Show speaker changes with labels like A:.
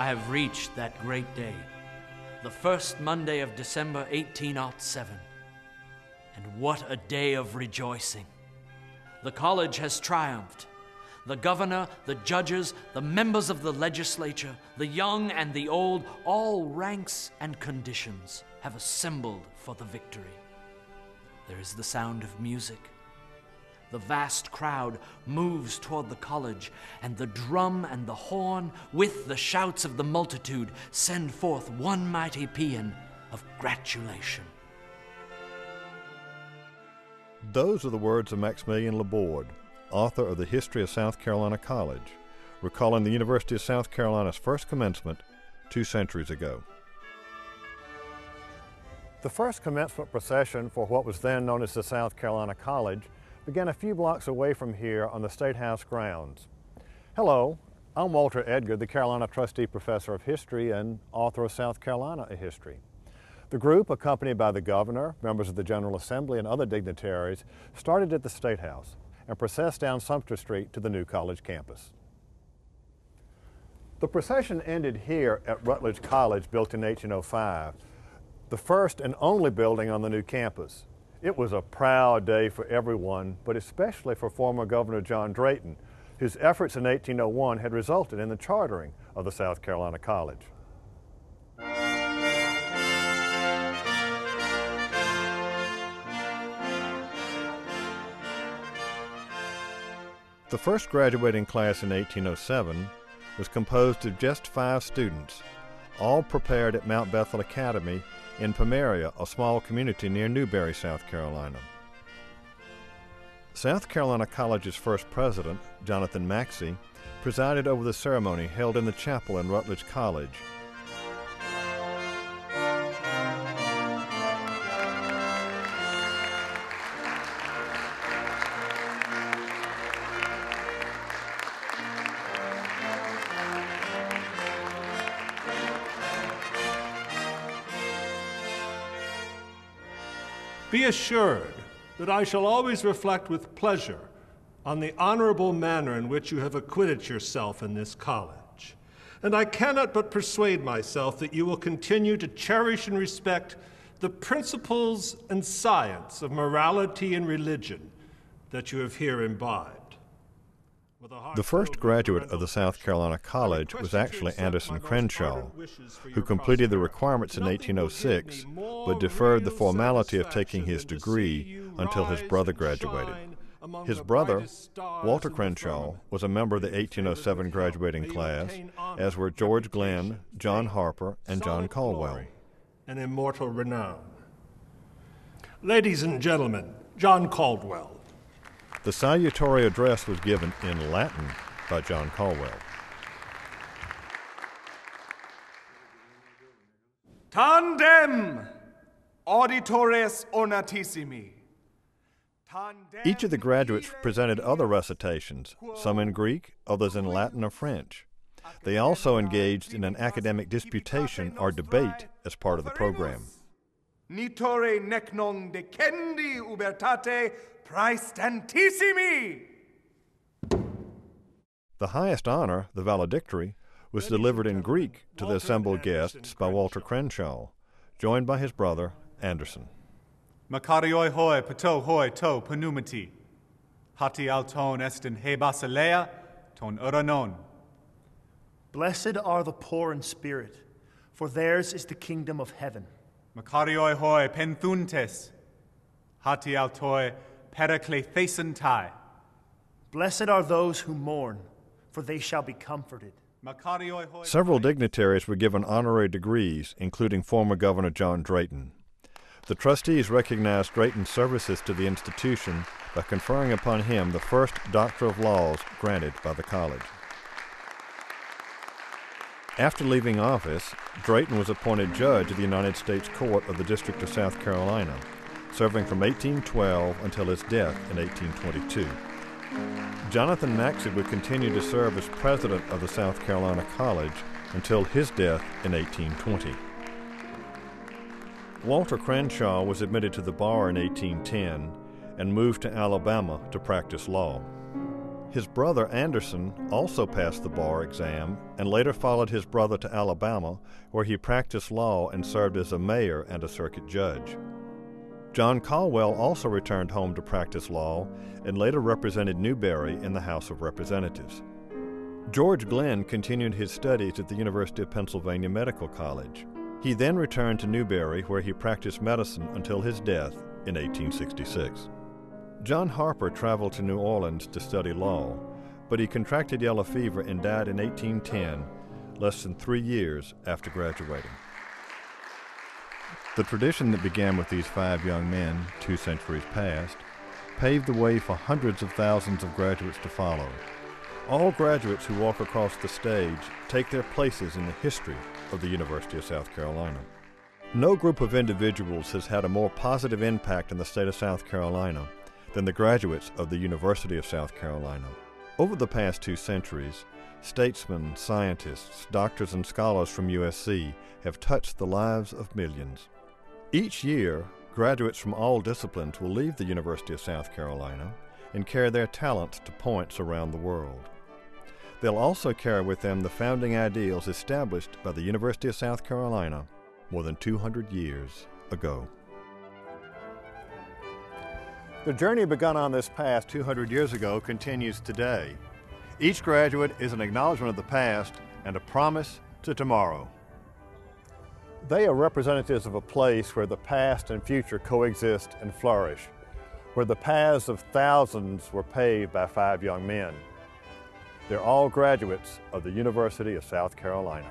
A: I have reached that great day, the first Monday of December 1807. And what a day of rejoicing! The college has triumphed. The governor, the judges, the members of the legislature, the young and the old, all ranks and conditions have assembled for the victory. There is the sound of music. The vast crowd moves toward the college, and the drum and the horn, with the shouts of the multitude, send forth one mighty paean of gratulation.
B: Those are the words of Maximilian Laborde, author of the History of South Carolina College, recalling the University of South Carolina's first commencement 2 centuries ago. The first commencement procession for what was then known as the South Carolina College began a few blocks away from here on the State House grounds. Hello, I'm Walter Edgar, the Carolina Trustee Professor of History and author of South Carolina, A History. The group, accompanied by the governor, members of the General Assembly, and other dignitaries, started at the State House and processed down Sumter Street to the new college campus. The procession ended here at Rutledge College, built in 1805, the first and only building on the new campus. It was a proud day for everyone, but especially for former Governor John Drayton, whose efforts in 1801 had resulted in the chartering of the South Carolina College. The first graduating class in 1807 was composed of just 5 students, all prepared at Mount Bethel Academy in Pomeria, a small community near Newberry, South Carolina. South Carolina College's first president, Jonathan Maxey, presided over the ceremony held in the chapel in Rutledge College.
C: Be assured that I shall always reflect with pleasure on the honorable manner in which you have acquitted yourself in this college, and I cannot but persuade myself that you will continue to cherish and respect the principles and science of morality and religion that you have here imbibed.
B: The first graduate of the South Carolina College was actually Anderson Crenshaw, who completed the requirements in 1806, but deferred the formality of taking his degree until his brother graduated. His brother, Walter Crenshaw, was a member of the 1807 graduating class, as were George Glenn, John Harper, and John Caldwell.
C: An immortal renown. Ladies and gentlemen, John Caldwell.
B: The salutatory address was given in Latin by John Caldwell.
D: Tandem, auditores ornatissimi.
B: Each of the graduates presented other recitations, some in Greek, others in Latin or French. They also engaged in an academic disputation or debate as part of the program.
D: Nitore nec non decendi ubertate praestantissimi.
B: The highest honor, the valedictory, was delivered in Greek to the assembled guests by Walter Crenshaw, joined by his brother, Anderson.
E: Makarioi hoi pato hoi to pneumati. Hati alton estin he basilea ton uranon.
F: Blessed are the poor in spirit, for theirs is the kingdom of heaven.
E: Makarioi hoi penthuntes. Hati altoi periclethesentai.
F: Blessed are those who mourn, for they shall be comforted.
B: Several dignitaries were given honorary degrees, including former Governor John Drayton. The trustees recognized Drayton's services to the institution by conferring upon him the first Doctor of Laws granted by the college. After leaving office, Drayton was appointed judge of the United States Court of the District of South Carolina, serving from 1812 until his death in 1822. Jonathan Maxey would continue to serve as president of the South Carolina College until his death in 1820. Walter Crenshaw was admitted to the bar in 1810 and moved to Alabama to practice law. His brother Anderson also passed the bar exam and later followed his brother to Alabama, where he practiced law and served as a mayor and a circuit judge. John Caldwell also returned home to practice law and later represented Newberry in the House of Representatives. George Glenn continued his studies at the University of Pennsylvania Medical College. He then returned to Newberry, where he practiced medicine until his death in 1866. John Harper traveled to New Orleans to study law, but he contracted yellow fever and died in 1810, less than 3 years after graduating. The tradition that began with these 5 young men 2 centuries past paved the way for hundreds of thousands of graduates to follow. All graduates who walk across the stage take their places in the history of the University of South Carolina. No group of individuals has had a more positive impact in the state of South Carolina than the graduates of the University of South Carolina. Over the past 2 centuries, statesmen, scientists, doctors, and scholars from USC have touched the lives of millions. Each year, graduates from all disciplines will leave the University of South Carolina and carry their talents to points around the world. They'll also carry with them the founding ideals established by the University of South Carolina more than 200 years ago. The journey begun on this path 200 years ago continues today. Each graduate is an acknowledgement of the past and a promise to tomorrow. They are representatives of a place where the past and future coexist and flourish, where the paths of thousands were paved by 5 young men. They're all graduates of the University of South Carolina.